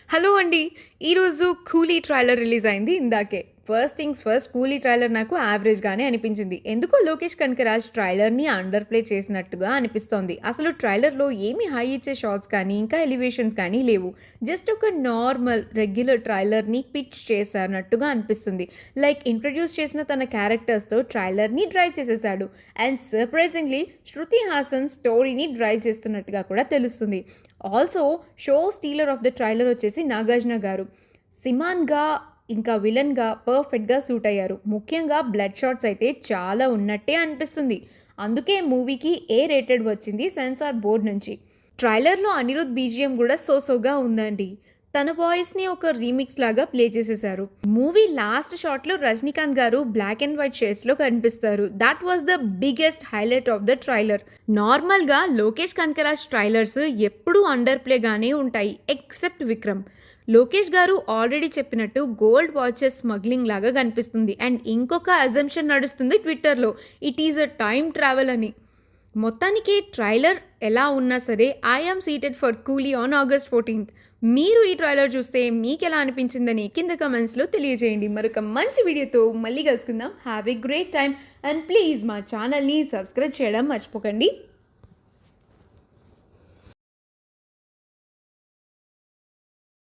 Hello అండి. ఈరోజు 'కూలీ' ట్రైలర్ రిలీజ్ అయింది ఇందాకే. ఫస్ట్ థింగ్స్ ఫస్ట్ 'కూలీ' ట్రైలర్ నాకు యావరేజ్‌గానే అనిపించింది. ఎందుకో లోకేష్ కనకరాజ్ ట్రైలర్‌ని అండర్ ప్లే చేసినట్టుగా అనిపిస్తోంది. అసలు ట్రైలర్‌లో ఏమి హై ఇచ్చే షాట్స్ కానీ, ఇంకా ఎలివేషన్స్ కానీ లేవు. జస్ట్ ఒక నార్మల్, రెగ్యులర్ ట్రైలర్‌ని పిచ్ చేశారన్నట్టుగా అనిపిస్తుంది. లైక్ ఇంట్రొడ్యూస్ చేసిన తన క్యారెక్టర్స్‌తో ట్రైలర్‌ని డ్రైవ్ చేసేశాడు. అండ్ సర్ప్రైజింగ్‌లీ శృతి హాసన్ స్టోరీని డ్రైవ్ చేస్తున్నట్టుగా కూడా తెలుస్తుంది. Also show stealer of the trailer వచ్చేసి నాగార్జున గారు. సిమాన్‌గా ఇంకా విలన్‌గా పర్ఫెక్ట్‌గా సూట్ అయ్యారు. ముఖ్యంగా బ్లడ్ షాట్స్ అయితే చాలా ఉన్నట్టే అనిపిస్తుంది. అందుకే మూవీకి ఏ రేటెడ్ వచ్చింది సెన్సార్ బోర్డ్ నుంచి. ట్రైలర్‌లో అనిరుద్ బీజీఎం కూడా సోగా ఉందండి. తన వాయిస్‌ని ఒక రీమిక్స్ లాగా ప్లే చేసేశారు. మూవీ లాస్ట్ షాట్‌లో రజనీకాంత్ గారు బ్లాక్ అండ్ వైట్ షేడ్స్‌లో కనిపిస్తారు. That was the biggest highlight of the trailer. నార్మల్‌గా లోకేష్ కనకరాజ్ ట్రైలర్స్ ఎప్పుడూ అండర్ ప్లేగానే ఉంటాయి ఎక్సెప్ట్ విక్రమ్. లోకేష్ గారు ఆల్రెడీ చెప్పినట్టు గోల్డ్ వాచెస్ స్మగ్లింగ్ లాగా కనిపిస్తుంది. అండ్ ఇంకొక అజంప్షన్ నడుస్తుంది ట్విట్టర్లో, it is a time travel అని. మొత్తానికి ట్రైలర్ ఎలా ఉన్నా సరే ఐ యామ్ సీటెడ్ ఫర్ కూలీ ఆన్ August 14th. మీరు ఈ ట్రైలర్ చూస్తే మీకు ఎలా అనిపించిందని కింద కమెంట్స్లో తెలియజేయండి. మరొక మంచి వీడియోతో మళ్ళీ కలుసుకుందాం. Have a great time and please మా ఛానల్ని సబ్స్క్రైబ్ చేయడం మర్చిపోకండి.